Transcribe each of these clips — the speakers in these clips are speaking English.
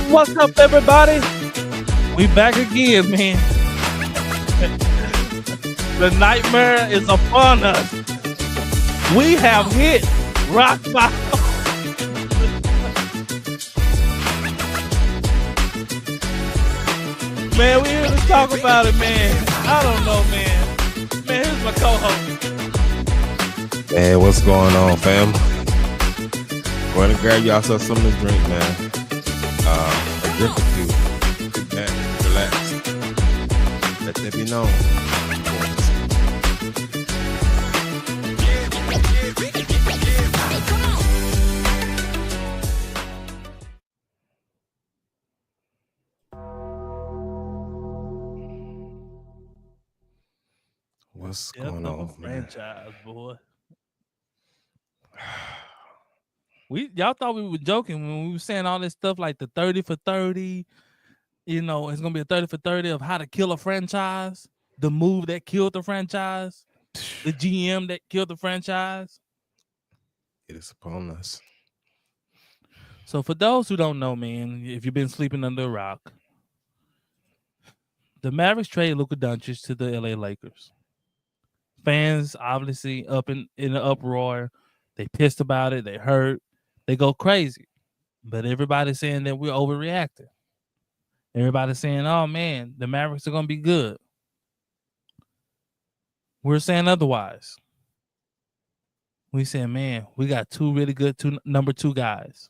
What's up, everybody? We back again, man. The nightmare is upon us. We have hit rock bottom. Man, we here to talk about it, man. I don't know, man. Man, here's my co-host. Man, what's going on, fam? Go ahead and grab yourself something to drink, man. A drink or two. Sit back, relax. Let that be known. What's going on, man? Franchise, boy. Y'all thought we were joking when we were saying all this stuff like the 30 for 30. You know, it's gonna be a 30 for 30 of how to kill a franchise, the move that killed the franchise, the GM that killed the franchise. It is upon us. So for those who don't know, man, if you've been sleeping under a rock, the Mavericks traded Luka Doncic to the LA Lakers. Fans obviously up in the uproar. They pissed about it. They hurt. They go crazy. But everybody's saying that we're overreacting. Everybody's saying, oh, man, the Mavericks are going to be good. We're saying otherwise. We saying, man, we got two really good number two guys.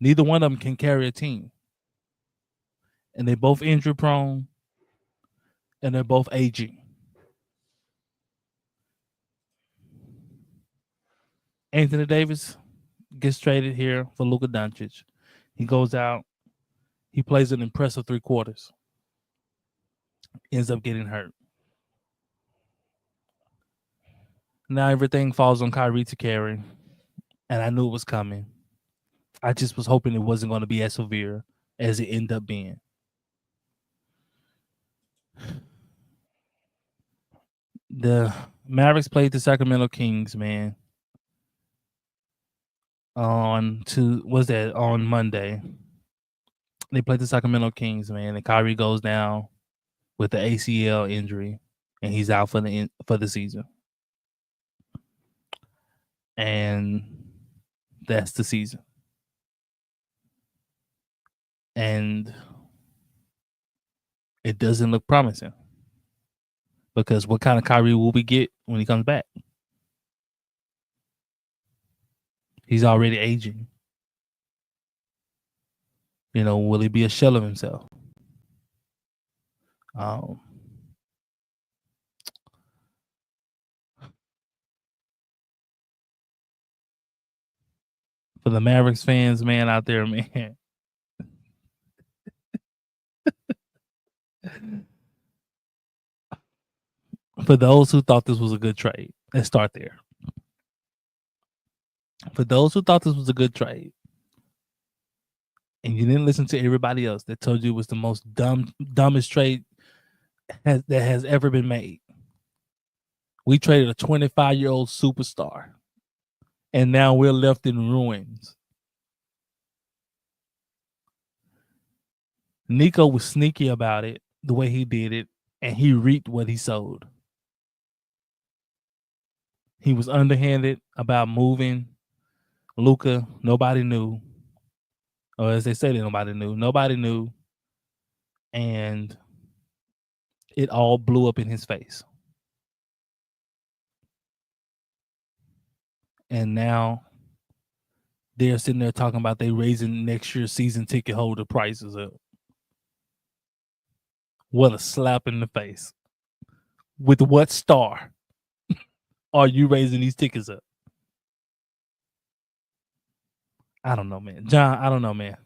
Neither one of them can carry a team. And they're both injury prone. And they're both aging. Anthony Davis gets traded here for Luka Doncic. He goes out. He plays an impressive 3 quarters. Ends up getting hurt. Now everything falls on Kyrie to carry. And I knew it was coming. I just was hoping it wasn't going to be as severe as it ended up being. The Mavericks played the Sacramento Kings, man. On Monday. They played the Sacramento Kings, man, and Kyrie goes down with the ACL injury, and he's out for the season. And that's the season. And it doesn't look promising. Because what kind of Kyrie will we get when he comes back? He's already aging. You know, will he be a shell of himself? For the Mavericks fans, man, out there, man. For those who thought this was a good trade, let's start there. For those who thought this was a good trade, and you didn't listen to everybody else that told you it was the most dumbest trade that has ever been made. We traded a 25-year-old superstar, and now we're left in ruins. Nico was sneaky about it, the way he did it, and he reaped what he sowed. He was underhanded about moving Luka. Nobody knew. Or as they say, nobody knew. Nobody knew. And it all blew up in his face. And now they're sitting there talking about they raising next year's season ticket holder prices up. What a slap in the face. With what star are you raising these tickets up? I don't know, man. John, I don't know, man.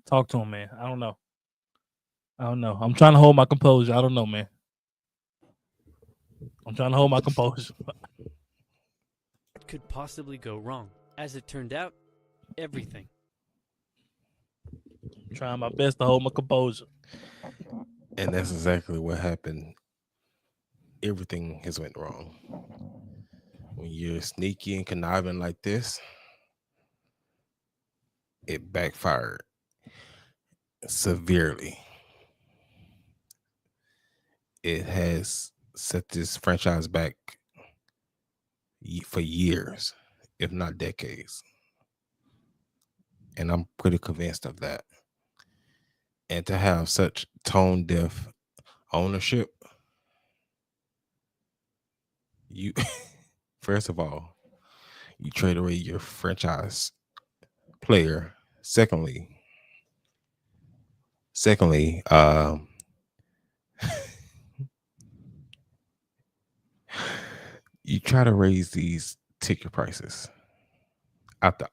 Talk to him, man. I don't know. I'm trying to hold my composure. I don't know, man. I'm trying to hold my composure. What could possibly go wrong? As it turned out, everything. I'm trying my best to hold my composure. And that's exactly what happened. Everything has went wrong. When you're sneaky and conniving like this, it backfired severely. It has set this franchise back for years, if not decades. And I'm pretty convinced of that. And to have such tone deaf ownership, you first of all, you trade away your franchise player. Secondly, you try to raise these ticket prices after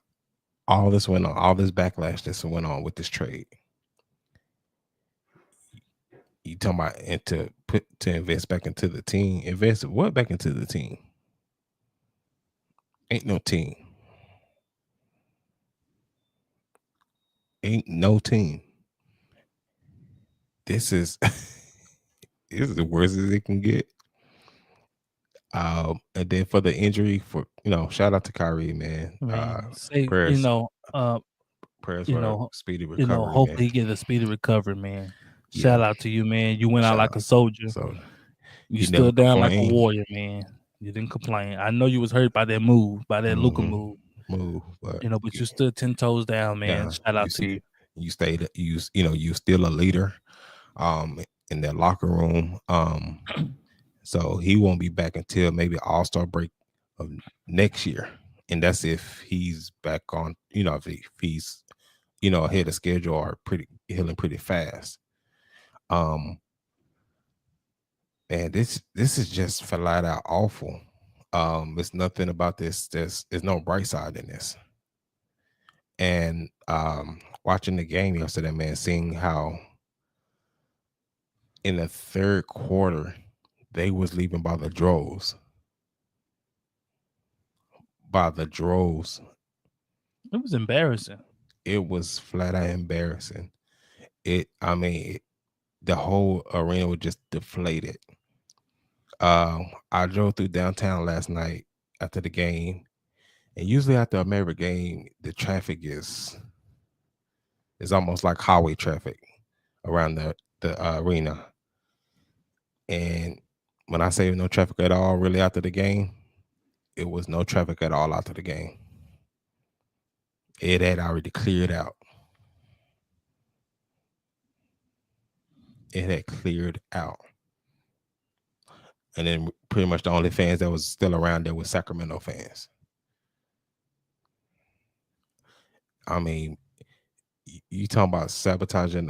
all this went on, all this backlash that went on with this trade. You talking about and to invest back into the team? Invest what back into the team? Ain't no team. Ain't no team. This is this is the worst as it can get. And then for the injury, for shout out to Kyrie, man. Say Prayers, prayers for speedy recovery, hopefully man. he get a speedy recovery, man. Yeah. Shout out to you, man. You went out like a soldier. So you stood down like a warrior, man. You didn't complain. I know you was hurt by that move, by that Luka move, but but you stood 10 toes down, man. Shout out to you. You stayed. You still a leader, in that locker room. So he won't be back until maybe All-Star break of next year, and that's if he's back on. If he's ahead of schedule or healing pretty fast. And this is just flat out awful. There's nothing about this. There's no bright side in this. And watching the game yesterday, man, seeing how in the third quarter they was leaving by the droves. It was embarrassing. It was flat out embarrassing. The whole arena was just deflated. I drove through downtown last night after the game, and usually after a Maverick game, the traffic is almost like highway traffic around the arena. And when I say no traffic at all, really after the game, it was no traffic at all after the game. It had already cleared out. It had cleared out. And then pretty much the only fans that was still around there was Sacramento fans. I mean, you talking about sabotaging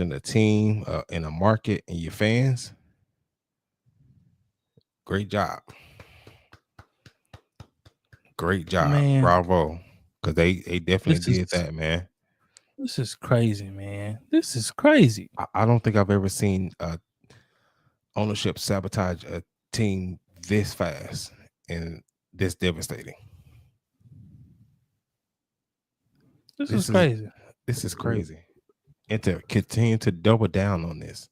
the team in a market and your fans. Great job. Man. Bravo. Because they definitely did that, man. This is crazy, man. This is crazy. I don't think I've ever seen ownership sabotage a team this fast and this devastating. This is crazy. This is crazy. And to continue to double down on this.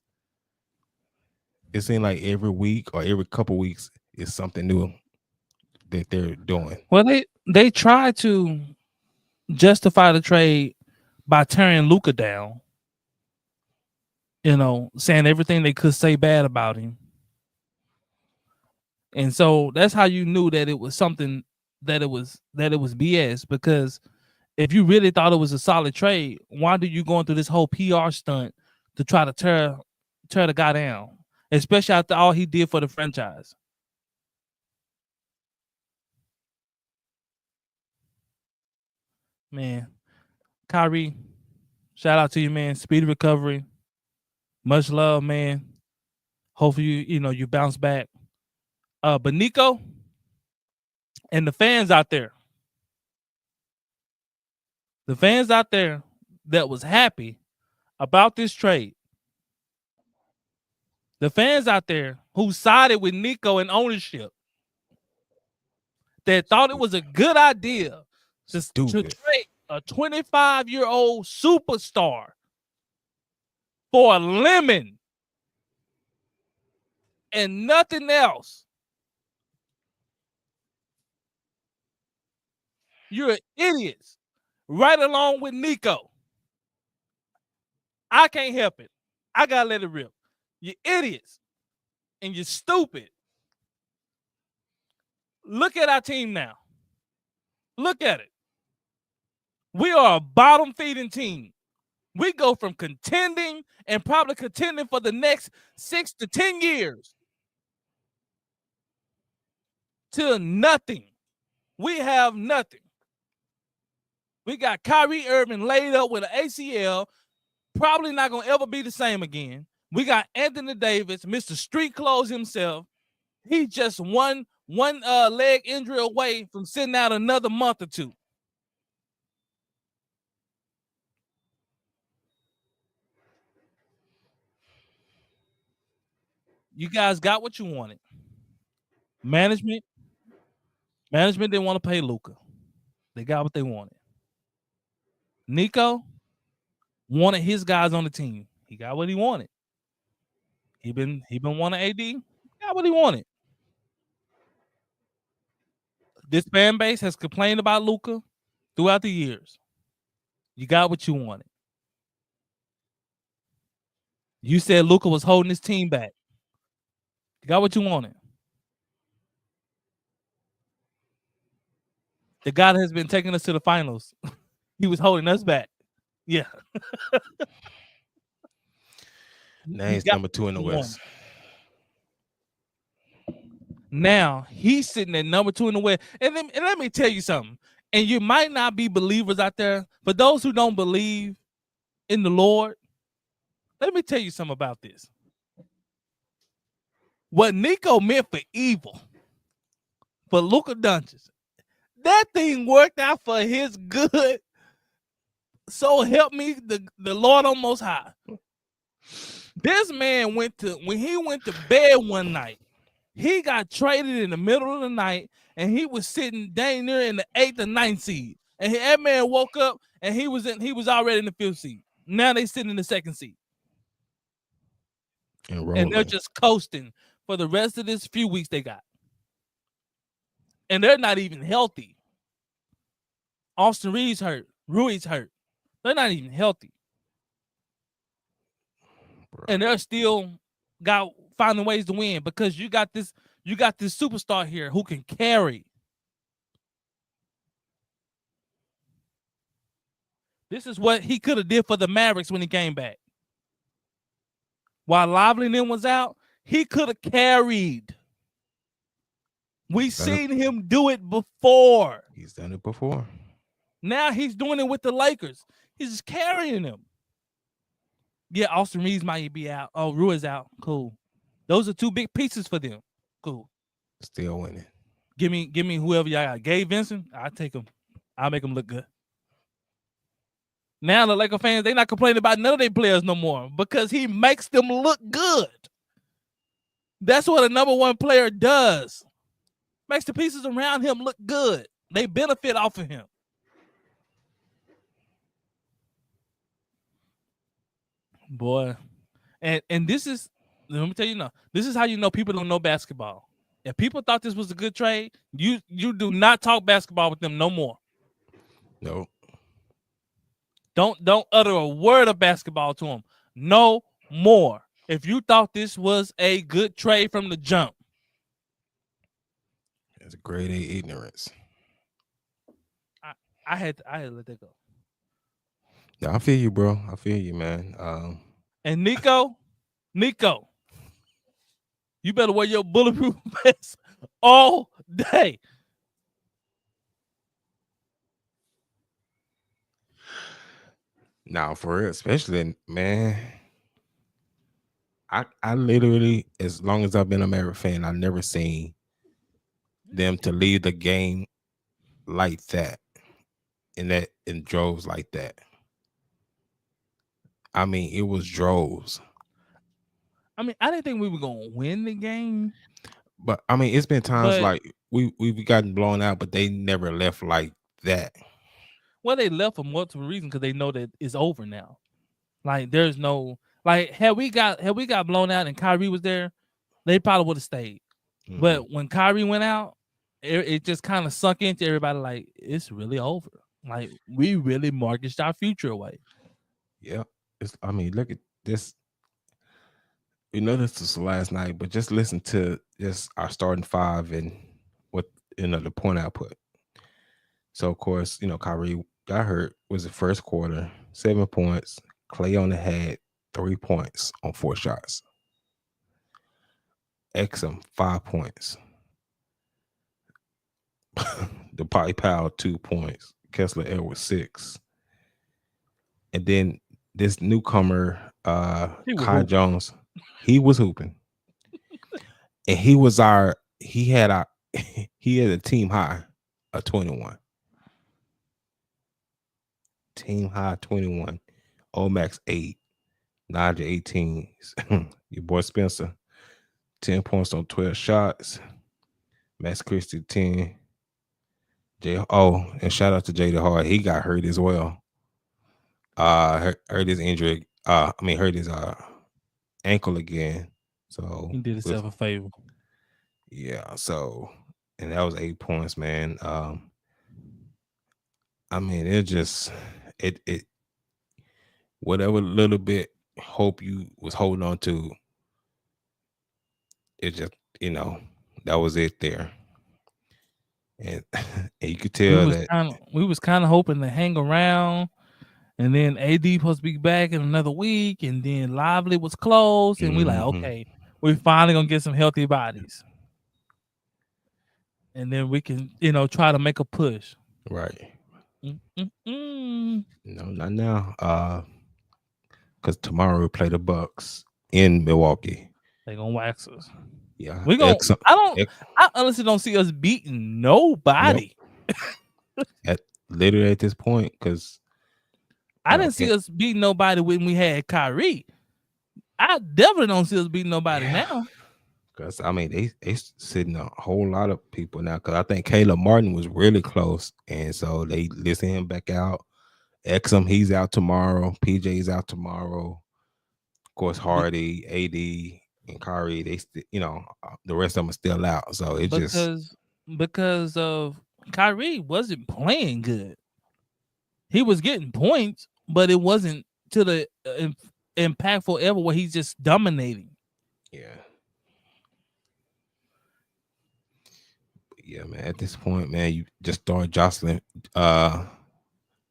It seems like every week or every couple weeks is something new that they're doing. Well, they try to justify the trade by tearing Luka down. Saying everything they could say bad about him. And so that's how you knew that it was something that it was BS, because if you really thought it was a solid trade, why do you going through this whole PR stunt to try to tear the guy down, especially after all he did for the franchise? Man, Kyrie, shout out to you, man. Speedy recovery. Much love, man. Hopefully you bounce back. But Nico and the fans out there that was happy about this trade, the fans out there who sided with Nico and ownership, that thought it was a good idea to trade a 25-year-old superstar for a lemon and nothing else. You're idiots. Right along with Nico. I can't help it. I gotta let it rip. You're idiots. And you're stupid. Look at our team now. Look at it. We are a bottom feeding team. We go from contending and probably contending for the next 6 to 10 years to nothing. We have nothing. We got Kyrie Irving laid up with an ACL, probably not going to ever be the same again. We got Anthony Davis, Mr. Street Clothes himself. He just one leg injury away from sitting out another month or two. You guys got what you wanted. Management didn't want to pay Luka. They got what they wanted. Nico wanted his guys on the team. He got what he wanted. He been wanting AD. Got what he wanted. This fan base has complained about Luka throughout the years. You got what you wanted. You said Luka was holding his team back. You got what you wanted. The guy that has been taking us to the finals, he was holding us back. Yeah. Now he's number 2 in the West. Now he's sitting at number 2 in the West. And let me tell you something. And you might not be believers out there, but those who don't believe in the Lord, let me tell you something about this. What Nico meant for evil, for Luka Doncic, that thing worked out for his good. So help me, the Lord on Most High. This man when he went to bed one night, he got traded in the middle of the night, and he was sitting dang near in the 8th or 9th seed. And that man woke up and he was already in the 5th seed. Now they sitting in the 2nd seed. And they're just coasting for the rest of this few weeks they got. And they're not even healthy. Austin Reeves hurt. Rui's hurt. They're not even healthy. Bro. And they're still finding ways to win because you got this superstar here who can carry. This is what he could have did for the Mavericks when he came back. While Lively and them was out, he could have carried. We seen him do it before. He's done it before. Now he's doing it with the Lakers. He's just carrying them. Yeah, Austin Reeves might be out. Oh, Rui's out. Cool. Those are 2 big pieces for them. Cool. Still winning. Give me whoever y'all got. Gabe Vincent, I'll take him. I'll make him look good. Now the Laker fans, they're not complaining about none of their players no more because he makes them look good. That's what a number 1 player does. Makes the pieces around him look good. They benefit off of him. Boy. And this is, let me tell you now, this is how you know people don't know basketball. If people thought this was a good trade, you do not talk basketball with them no more. No. Don't utter a word of basketball to them. No more. If you thought this was a good trade from the jump. It's a grade A ignorance. I had to let that go. Yeah, I feel you, bro. I feel you, man. And Nico, you better wear your bulletproof vest all day. Now, for real, especially, man, I literally, as long as I've been a Mavericks fan, I've never seen them to leave the game like that, in droves like that. I mean, it was droves. I mean, I didn't think we were gonna win the game, but I mean, it's been times like we've gotten blown out, but they never left like that. Well, they left for multiple reasons because they know that it's over now. Like, there's no had we got blown out and Kyrie was there, they probably would have stayed. Mm-hmm. But when Kyrie went out, it just kind of sunk into everybody like it's really over. Like we really mortgaged our future away. Yeah. I mean, look at this. We know this was last night, but just listen to just our starting five and what the point output. So of course, Kyrie got hurt. Was the first quarter, 7 points. Clay only had 3 points on 4 shots. Exum 5 points. The Potty Powell 2 points. Kessler Edwards 6. And then this newcomer, Kai Jones, he was hooping. And he had a team high of 21. Team high 21. Omax 8. Naja 18. Your boy Spencer, 10 points on 12 shots. Max Christie 10. And shout out to Jada Hart. He got hurt as well. Hurt his injury. Hurt his ankle again. So He did himself a favor. Yeah. So, and that was 8 points, man. It just it whatever little bit hope you was holding on to, it just that was it there. And you could tell we was kind of hoping to hang around, and then AD supposed to be back in another week, and then Lively was closed, and we like, okay, we're finally gonna get some healthy bodies, and then we can try to make a push. Right. No, not now. Because tomorrow we play the Bucks in Milwaukee. They gonna wax us. Yeah, we gonna. I honestly don't see us beating nobody. Nope. Literally at this point, because I didn't see us beating nobody when we had Kyrie. I definitely don't see us beating nobody now. Because they sitting a whole lot of people now. Because I think Caleb Martin was really close, and so they listen him back out. Exum, he's out tomorrow. PJ's out tomorrow. Of course, Hardy, AD, and Kyrie, they the rest of them are still out. So it because of Kyrie wasn't playing good. He was getting points, but it wasn't to the impactful ever where he's just dominating. Yeah, man. At this point, man, you just start jostling,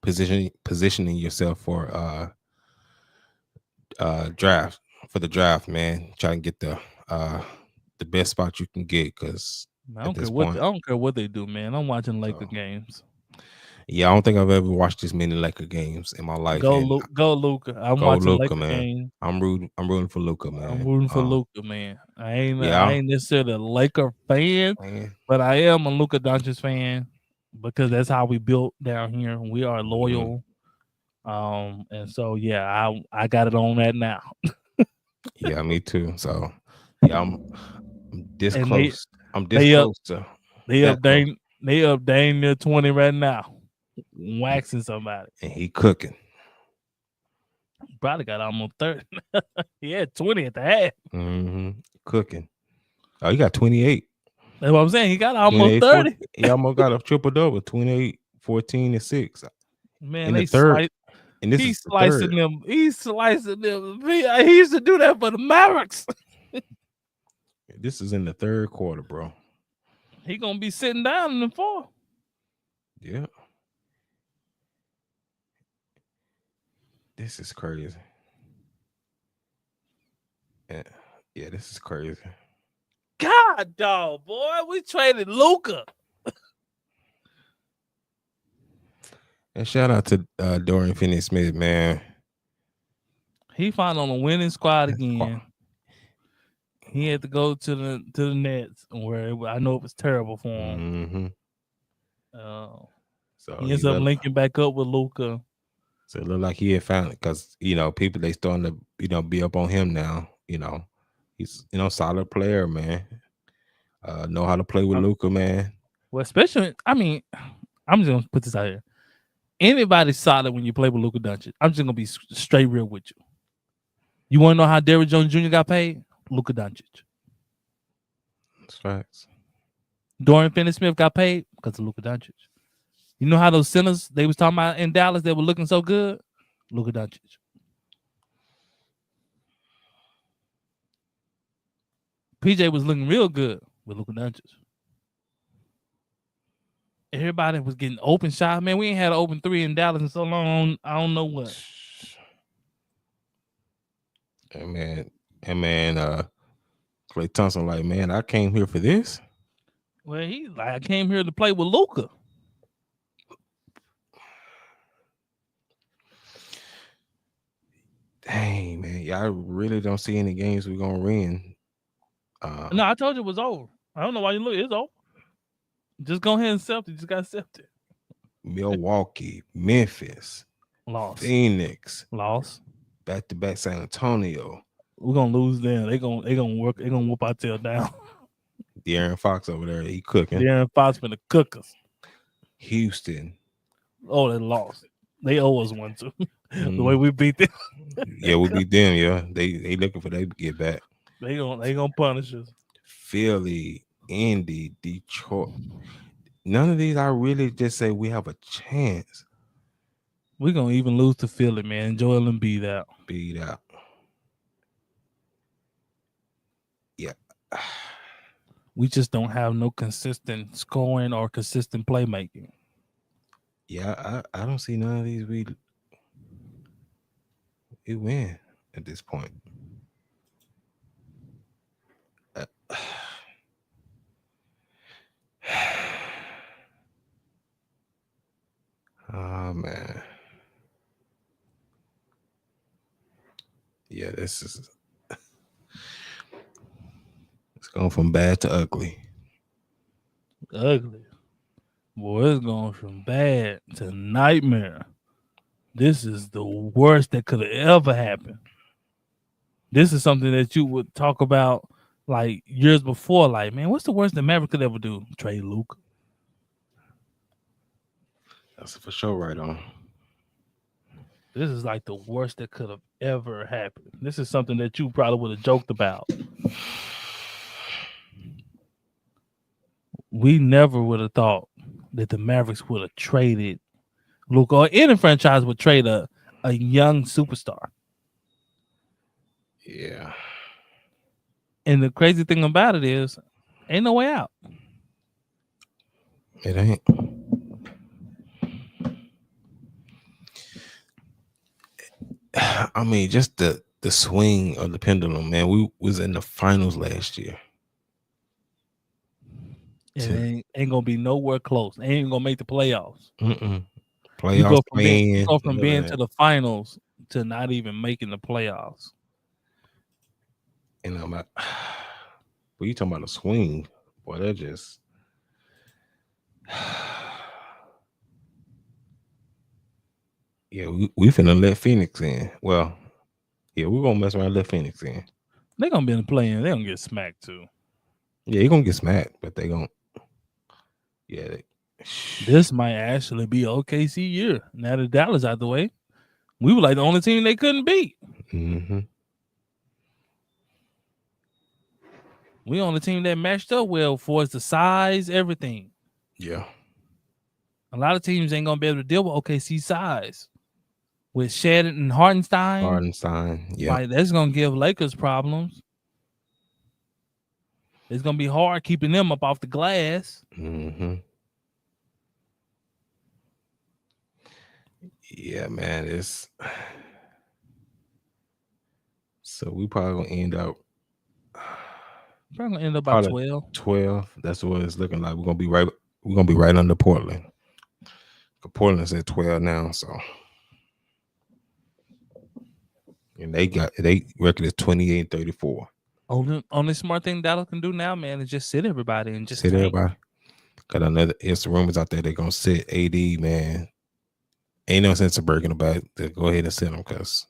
positioning yourself for draft for the draft, man. Try and get the best spot you can get, because I don't care what they do, man. I'm watching Laker games. Yeah, I don't think I've ever watched this many Laker games in my life. Go Luka. I'm watching Luka, Laker man. games. I'm rooting for Luka, man. I'm rooting for Luka, man. I ain't necessarily a Laker fan, but I am a Luka Doncic fan, because that's how we built down here. We are loyal. And so yeah, I got it on that now. Yeah, me too. So yeah, I'm this close. They up dang near 20 right now. Waxing somebody. And he cooking. Probably got almost 30. He had 20 at the half. Cooking. Oh, he got 28. That's what I'm saying. He got almost 30. He almost got a triple-double, 28, 14, and 6. Man, in the third. He's slicing them. He's slicing them. He used to do that for the Mavericks. This is in the third quarter, bro. He gonna be sitting down in the fourth. Yeah. This is crazy. Yeah, this is crazy. God, dog, boy, we traded Luka. And shout out to Dorian Finney-Smith, man. He found on a winning squad again. He had to go to the Nets, where I know it was terrible for him. So he ends up linking back up with Luka. So it looked like he had found it, because people, they starting to be up on him now. He's solid player, man. Know how to play with Luka, man. Well, especially, I'm just gonna put this out here. Anybody's solid when you play with Luka Doncic. I'm just gonna be straight real with you. You want to know how Derrick Jones Jr. got paid? Luka Doncic. That's facts. Dorian Finney-Smith got paid because of Luka Doncic. You know how those centers they was talking about in Dallas that were looking so good? Luka Doncic. PJ was looking real good with Luka Doncic. Everybody was getting open shot. Man, we ain't had an open three in Dallas in so long. I don't know what. And Klay Thompson, like, man, I came here for this. Well, he like, I came here to play with Luka. Dang, man, y'all really don't see any games we're gonna win. No, I told you it was over. I don't know why you look. It's over. Just go ahead and accept it. You just got to accept it. Milwaukee, Memphis, Lost. Phoenix, Lost. back-to-back San Antonio. We're gonna lose them. They gonna work. They gonna whoop our tail down. De'Aaron Fox over there, he cooking. De'Aaron Fox been the cookers. Houston. Oh, they lost. They owe us one too. The way we beat them. Yeah, we beat them. Yeah, they looking for they to get back. They gonna punish us. Philly, Indy, Detroit. None of these I really just say we have a chance. We're gonna even lose to Philly, man. Joel Embiid out. Beat out. Yeah. We just don't have no consistent scoring or consistent playmaking. Yeah, I don't see none of these we win at this point. Oh man. Yeah, this is it's going from bad to ugly. Ugly. Boy, it's going from bad to nightmare. This is the worst that could have ever happened. This is something that you would talk about like years before. Like, man, what's the worst that Maverick could ever do? Trade Luka. That's for sure right on. This is like the worst that could have ever happened. This is something that you probably would have joked about. We never would have thought that the Mavericks would have traded Luka, or any franchise would trade a young superstar. Yeah. And the crazy thing about it is, ain't no way out. It ain't. I mean, just the swing of the pendulum, man. We was in the finals last year. And ain't gonna be nowhere close. Ain't gonna make the playoffs. Playoffs. You go from being to the finals to not even making the playoffs. And I'm like, but you talking about a swing, boy? That just yeah. We finna let Phoenix in. Well, yeah, we're gonna mess around and let Phoenix in. They're gonna be in the play-in. They're gonna get smacked too. Yeah, you're gonna get smacked, but they gonna. Yeah. This might actually be OKC year. Now that Dallas out the way, we were like the only team they couldn't beat. We on the team that matched up well for us, the size, everything. Yeah. A lot of teams ain't gonna be able to deal with OKC size. With Shedden and Hartenstein, yeah. Like, that's gonna give Lakers problems. It's gonna be hard keeping them up off the glass. Yeah, man. It's so we probably gonna end up. Probably gonna end up by 12. 12. That's what it's looking like. We're gonna be right. We're gonna be right under Portland. Portland's at 12 now, so. And they record is 28-34. Only smart thing Dallas can do now, man, is just sit everybody and just sit everybody. Got another. It's rumors out there they're gonna sit AD, man. Ain't no sense of breaking about it. To go ahead and sit them, cause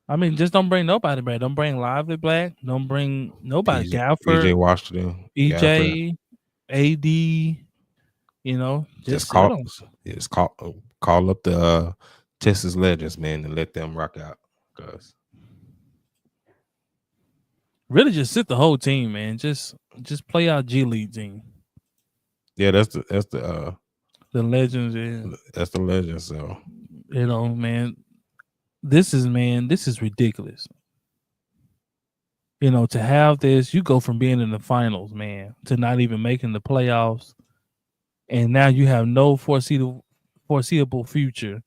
I mean, just don't bring nobody, man. Don't bring Lively Black. Don't bring nobody. Gafford, EJ Washington, EJ, AD. You know, just call up the Texas Legends, man, and let them rock out, cause. Really, just sit the whole team, man. Just play our G League team. Yeah, that's the The legends, yeah. that's the legend. So You know, man, this is ridiculous. You know, to have this, you go from being in the finals, man, to not even making the playoffs, and now you have no foreseeable future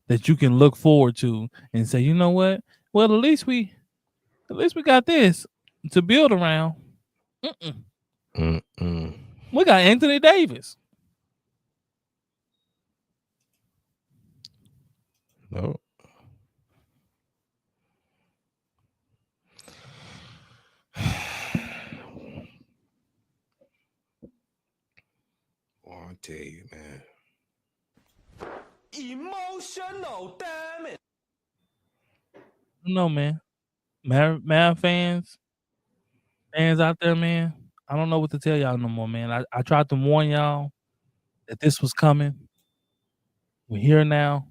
that you can look forward to and say, you know what? Well, at least we got this to build around. We got Anthony Davis. no. I tell you, man. Emotional, damn it. No, man. Mav fans out there, man. I don't know what to tell y'all no more, man. I tried to warn y'all that this was coming. We're here now.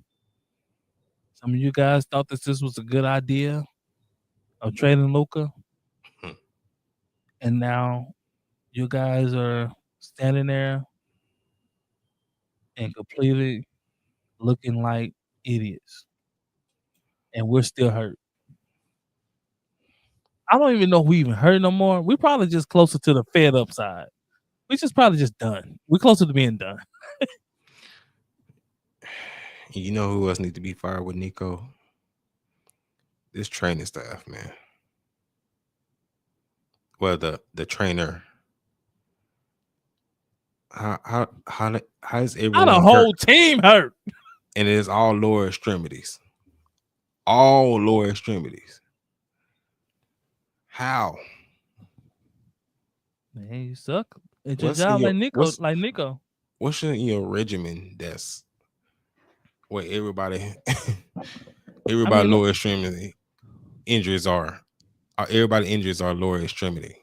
Some of you guys thought that this was a good idea of trading Luka, and now you guys are standing there and completely looking like idiots, and we're still hurt. I don't even know if we even hurt no more. We probably just closer to the fed up side. We just probably just done. We're closer to being done. You know who else needs to be fired with Nico? This training staff, man. Well, the trainer. How is everyone How the whole team hurt? And it's all lower extremities. All lower extremities. How? Man, you suck. It's your job like Nico. What's in your regimen that's where everybody lower extremity injuries are? Everybody injuries are lower extremity.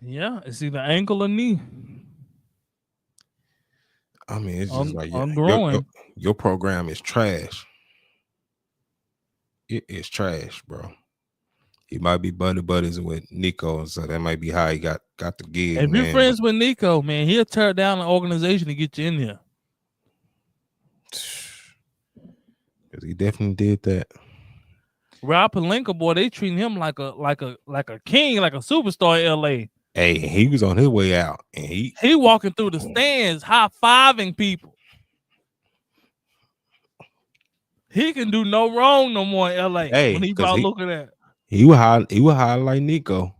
Yeah, it's either ankle or knee. I mean, it's just like your program is trash. It is trash, bro. He might be buddies with Nico, so that might be how he got the gig. If you're friends with Nico, man, he'll tear down the organization to get you in here. Because he definitely did that. Rob Pelinka, boy, they treating him like a king, like a superstar in LA. Hey, he was on his way out, and he walking through the stands, high-fiving people. He can do no wrong no more in LA. Hey, when he about looking at. He was high like Nico.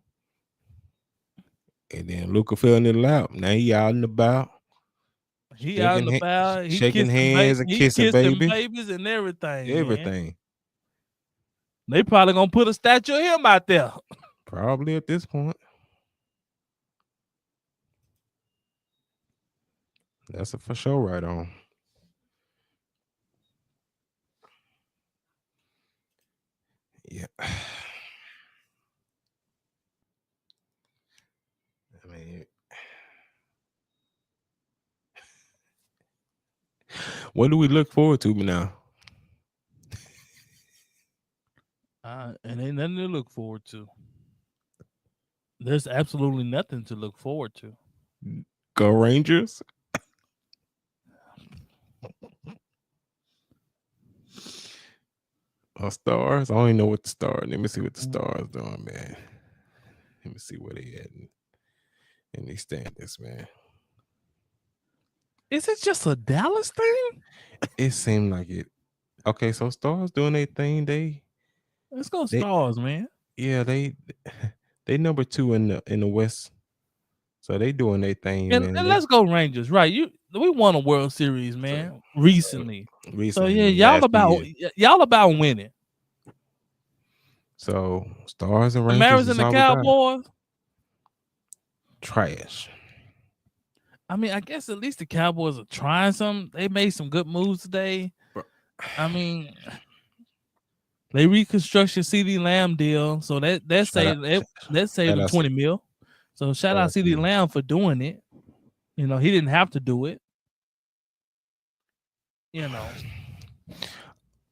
And then Luka fell in the lap. Now he out and about. He out and about. He shaking hands and kissing babies and everything. Everything. Man. They probably gonna put a statue of him out there. Probably at this point. That's a for sure right on. Yeah. I mean, what do we look forward to now? And ain't nothing to look forward to. There's absolutely nothing to look forward to. Go Rangers. Stars. I don't even know what the Stars. Let me see what the Stars doing, man. Let me see where they at in these standings, man. Is it just a Dallas thing? It seemed like it. Okay, so Stars doing their thing. Let's go Stars, man. Yeah, they number 2 in the West. So they doing their thing, and let's go Rangers, right? We won a World Series, man, recently. So yeah, y'all about winning. So Stars and Rangers, the Mavericks and the Cowboys, trash. I mean, I guess at least the Cowboys are trying something. They made some good moves today. I mean, they reconstruction CD Lamb deal, so that saved them $20 million. So shout out CD Lamb for doing it. You know, he didn't have to do it. You know.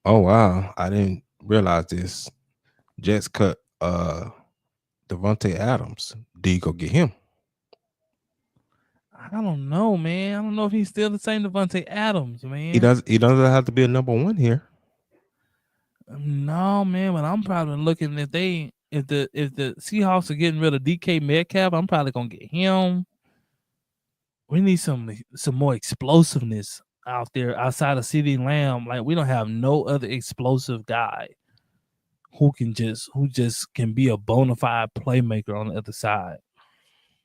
Oh wow, I didn't realize this. Jets cut Devontae Adams. Do you go get him? I don't know, man. I don't know if he's still the same Devontae Adams, man. He doesn't have to be a number one here. No, man. But I'm probably looking if the Seahawks are getting rid of DK Metcalf, I'm probably gonna get him. We need some more explosiveness out there outside of CeeDee Lamb. Like we don't have no other explosive guy who just can be a bona fide playmaker on the other side.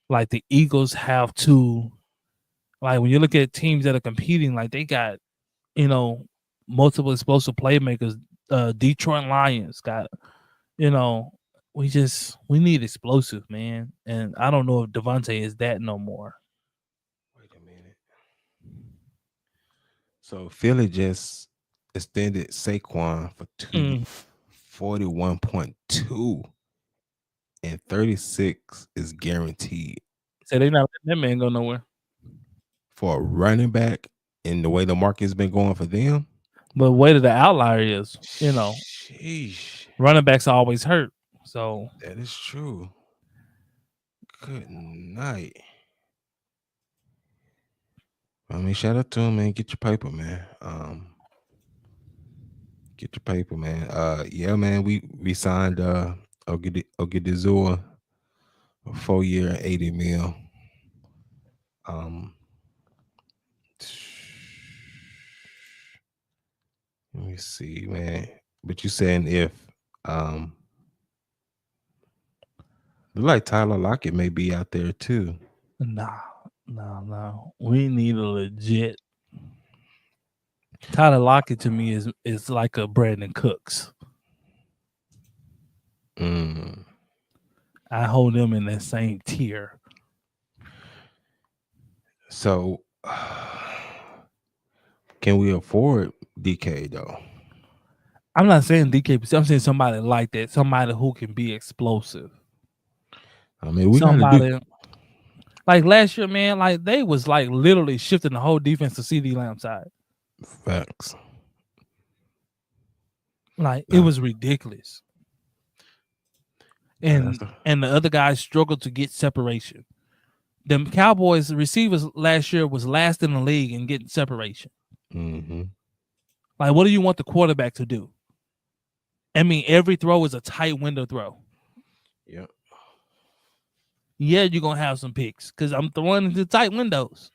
Like the Eagles have to, like when you look at teams that are competing, like they got, multiple explosive playmakers. Detroit Lions got, we need explosive, man. And I don't know if Devontae is that no more. Wait a minute. So Philly just extended Saquon for 241.2, and 36 is guaranteed So they're not letting that man go nowhere. for a running back. And the way the market's been going for them. But way the outlier is, Sheesh. running backs are always hurt. So That is true. Good night. I mean, shout out to him, man. Get your paper, man. Get your paper, man. Yeah, man. We signed Ogedizua a 4-year, $80 million. Let me see, man. But you saying if like Tyler Lockett may be out there too. no. We need a legit. Tyler Lockett to me is like a Brandon Cooks. I hold them in that same tier. So, can we afford DK though? I'm not saying DK, but I'm saying somebody like that, somebody who can be explosive. I mean, we somebody like last year, man. Like they was like literally shifting the whole defense to CeeDee Lamb side. Facts. Like it was ridiculous. And the other guys struggled to get separation. The Cowboys receivers last year was last in the league in getting separation. Like, what do you want the quarterback to do? I mean, every throw is a tight window throw. Yep. Yeah, you're gonna have some picks because I'm throwing into tight windows.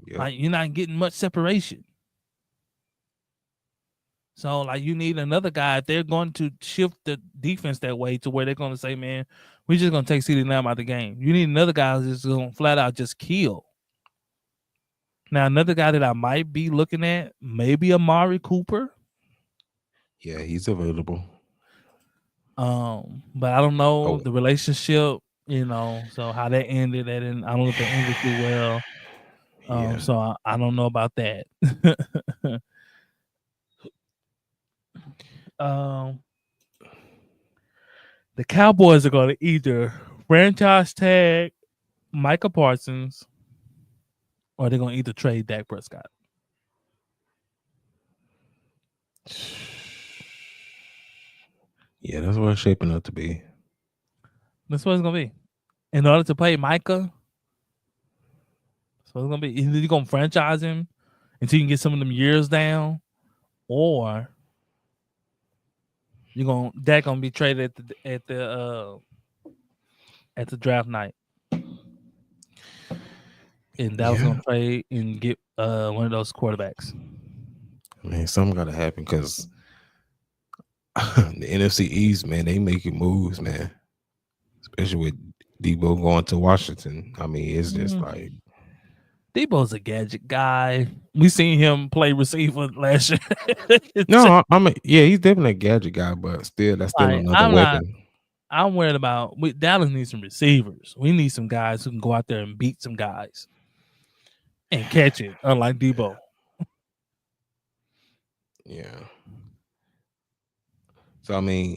Yep. Like you're not getting much separation. So, like, you need another guy if they're going to shift the defense that way to where they're going to say, man, we're just going to take CeeDee Lamb out of the game. You need another guy who's just going to flat out just kill. Now, another guy that I might be looking at, maybe Amari Cooper. Yeah, he's available. But I don't know the relationship, so how that ended. I don't know if they ended too well. So I don't know about that. The Cowboys are going to either franchise tag Micah Parsons or they're going to either trade Dak Prescott. Yeah, that's what it's shaping up to be. That's what it's going to be. In order to play Micah, so it's going to be either you're going to franchise him until you can get some of them years down, or Dak going to be traded at the draft night. And Dallas going to trade and get one of those quarterbacks. I mean, something got to happen because the NFC East, man, they making moves, man. Especially with Debo going to Washington. I mean, it's just like Debo's a gadget guy. We seen him play receiver last year. No, he's definitely a gadget guy, but still, that's still another weapon. I'm worried about Dallas needs some receivers. We need some guys who can go out there and beat some guys and catch it, unlike Debo. Yeah. So I mean,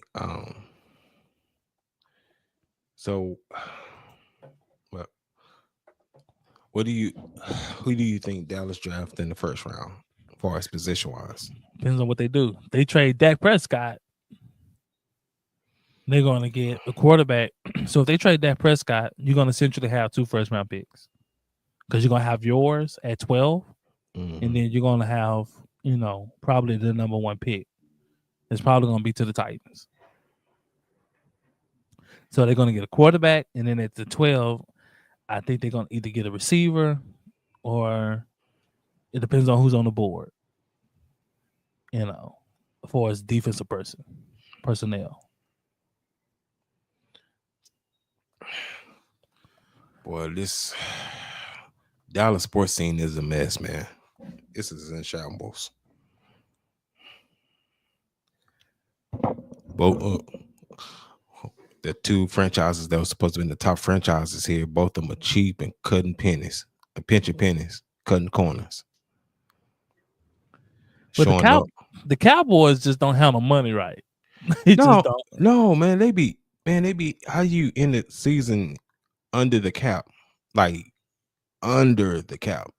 who do you think Dallas drafted in the first round, as far as position wise? Depends on what they do. They trade Dak Prescott. they're going to get a quarterback. So if they trade Dak Prescott, you're going to essentially have 2 first-round picks because you're going to have yours at 12, and then you're going to have, probably the number 1 pick. It's probably going to be to the Titans. So they're going to get a quarterback, and then at the 12, I think they're going to either get a receiver or it depends on who's on the board, as far as defensive personnel. Boy, this Dallas sports scene is a mess, man. This is in shambles. Both the 2 franchises that were supposed to be in the top franchises here, both of them are cheap and cutting pennies, pinching pennies, cutting corners. But the Cowboys just don't handle money right. No, man, they be how you end the season under the cap, like under the cap.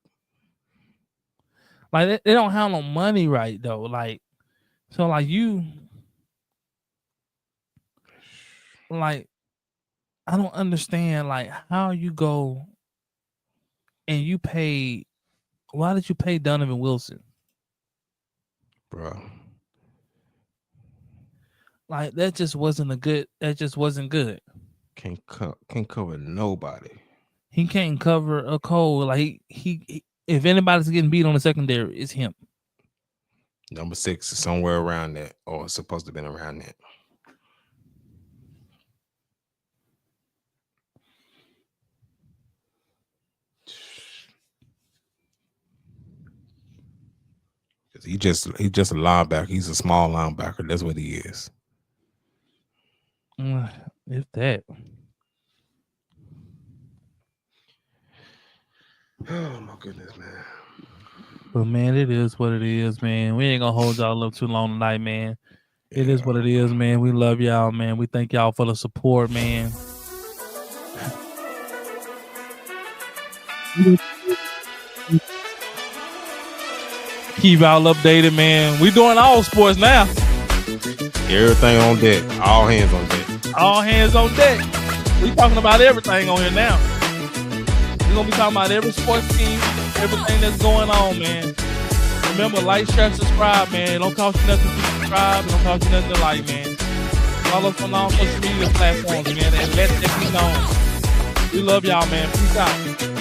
Like they don't handle money right though. Like so, like you, like I don't understand like how you go and you pay. Why did you pay Donovan Wilson, bro? Like that just wasn't good. Can't cover nobody. He can't cover a cold. Like he if anybody's getting beat on the secondary, it's him. Number 6 is somewhere around that, or it's supposed to have been around that. He just a linebacker. He's a small linebacker. That's what he is. If that. Oh my goodness, man. But man, it is what it is, man. We ain't gonna hold y'all up too long tonight, man. It is what it is, man. We love y'all, man. We thank y'all for the support, man. Keep y'all updated, man. We doing all sports now. Everything on deck. All hands on deck. All hands on deck. We talking about everything on here now. We're gonna be talking about every sports team, everything that's going on, man. Remember, like, share, subscribe, man. It don't cost you nothing to subscribe. It don't cost you nothing to like, man. Follow us on all social media platforms, man, and let that be known. We love y'all, man. Peace out.